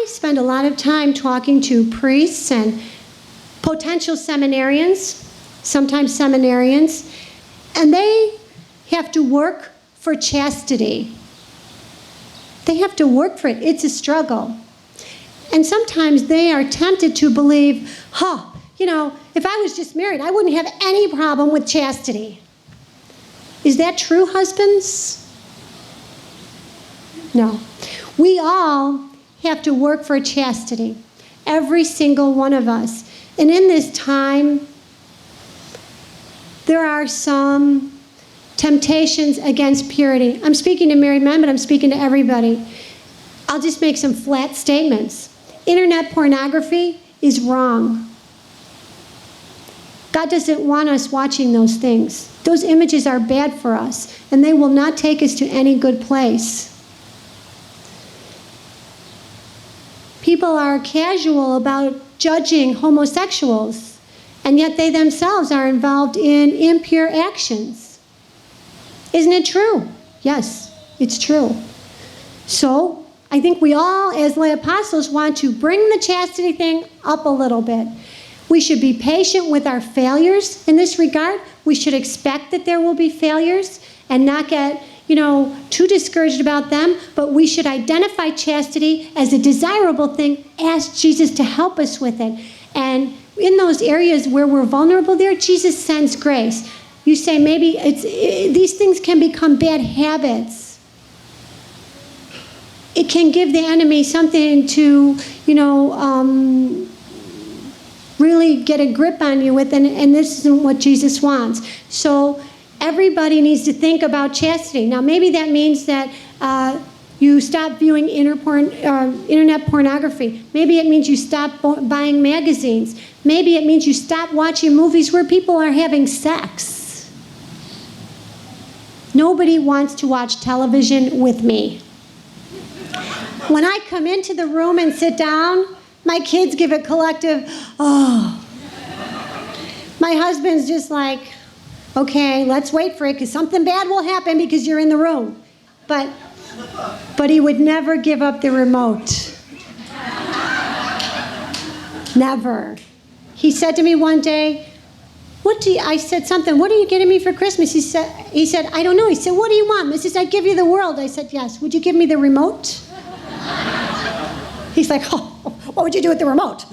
spend a lot of time talking to priests and potential seminarians, sometimes seminarians, and they have to work for chastity. They have to work for it. It's a struggle. And sometimes they are tempted to believe, if I was just married, I wouldn't have any problem with chastity. Is that true, husbands? No. We all have to work for chastity. Every single one of us. And in this time, there are some temptations against purity. I'm speaking to married men, but I'm speaking to everybody. I'll just make some flat statements. Internet pornography is wrong. God doesn't want us watching those things. Those images are bad for us, and they will not take us to any good place. People are casual about judging homosexuals, and yet they themselves are involved in impure actions. Isn't it true? Yes, it's true. So, I think we all, as lay apostles, want to bring the chastity thing up a little bit. We should be patient with our failures in this regard. We should expect that there will be failures and not get, too discouraged about them. But we should identify chastity as a desirable thing, ask Jesus to help us with it. And in those areas where we're vulnerable there, Jesus sends grace. You say maybe these things can become bad habits. It can give the enemy something to, really get a grip on you with, and this isn't what Jesus wants. So everybody needs to think about chastity. Now, maybe that means that you stop viewing internet pornography. Maybe it means you stop buying magazines. Maybe it means you stop watching movies where people are having sex. Nobody wants to watch television with me. When I come into the room and sit down, my kids give a collective, oh. My husband's just like, okay, let's wait for it because something bad will happen because you're in the room. But he would never give up the remote. Never. He said to me one day, I said something, what are you getting me for Christmas? He said, I don't know. He said, what do you want? Mrs. I'd give you the world. I said, yes. Would you give me the remote? He's like, oh, what would you do with the remote?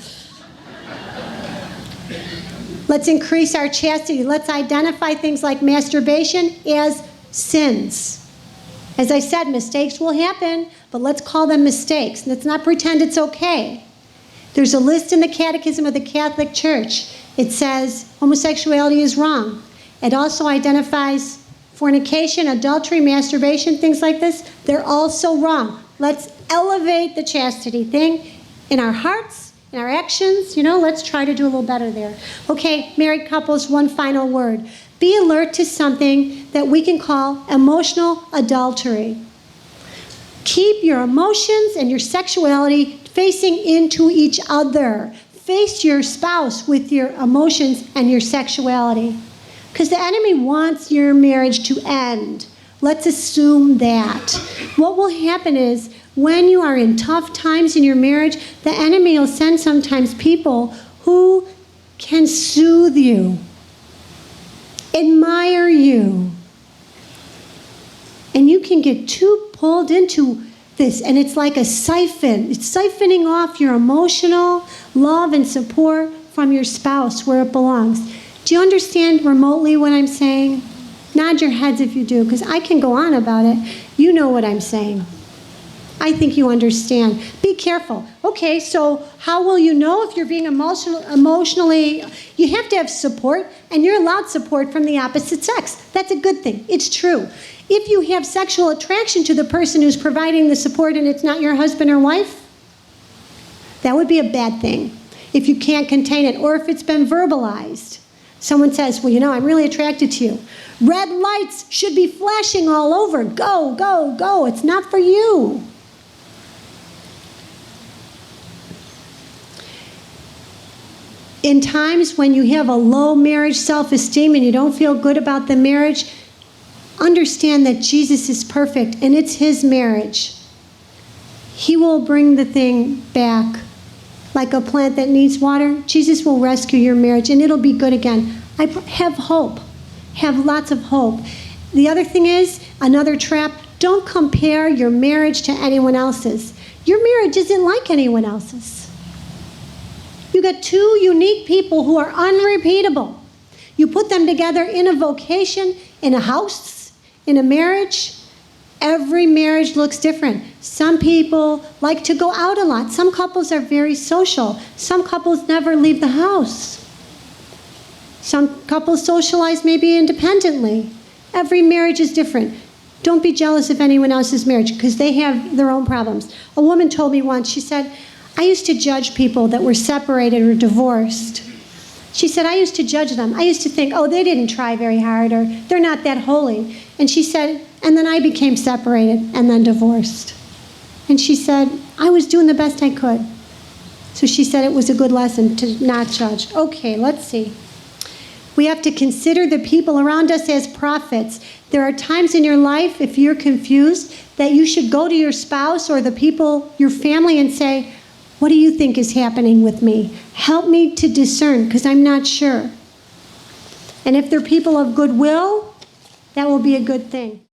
Let's increase our chastity. Let's identify things like masturbation as sins. As I said, mistakes will happen, but let's call them mistakes. Let's not pretend it's okay. There's a list in the Catechism of the Catholic Church. It says homosexuality is wrong. It also identifies fornication, adultery, masturbation, things like this. They're also wrong. Let's elevate the chastity thing in our hearts, in our actions. Let's try to do a little better there. Okay, married couples, one final word. Be alert to something that we can call emotional adultery. Keep your emotions and your sexuality facing into each other. Face your spouse with your emotions and your sexuality. Because the enemy wants your marriage to end. Let's assume that. What will happen is, when you are in tough times in your marriage, the enemy will send sometimes people who can soothe you, admire you. And you can get too pulled into this, and it's like a siphon. It's siphoning off your emotional love and support from your spouse where it belongs. Do you understand remotely what I'm saying? Nod your heads if you do, because I can go on about it. You know what I'm saying. I think you understand. Be careful. Okay, so how will you know if you're being emotionally? You have to have support, and you're allowed support from the opposite sex. That's a good thing. It's true. If you have sexual attraction to the person who's providing the support and it's not your husband or wife, that would be a bad thing if you can't contain it, or if it's been verbalized. Someone says, well, I'm really attracted to you. Red lights should be flashing all over. Go, go, go. It's not for you. In times when you have a low marriage self-esteem and you don't feel good about the marriage, understand that Jesus is perfect and it's his marriage. He will bring the thing back. Like a plant that needs water, Jesus will rescue your marriage and it'll be good again. I have hope. Have lots of hope. The other thing is, another trap, don't compare your marriage to anyone else's. Your marriage isn't like anyone else's. You got two unique people who are unrepeatable. You put them together in a vocation, in a house, in a marriage. Every marriage looks different. Some people like to go out a lot. Some couples are very social. Some couples never leave the house. Some couples socialize maybe independently. Every marriage is different. Don't be jealous of anyone else's marriage because they have their own problems. A woman told me once, she said, I used to judge people that were separated or divorced. She said, I used to judge them. I used to think, oh, they didn't try very hard or they're not that holy. And she said, and then I became separated and then divorced. And she said, I was doing the best I could. So she said it was a good lesson to not judge. Okay, let's see. We have to consider the people around us as prophets. There are times in your life, if you're confused, that you should go to your spouse or the people, your family, and say, what do you think is happening with me? Help me to discern, because I'm not sure. And if they're people of goodwill, that will be a good thing.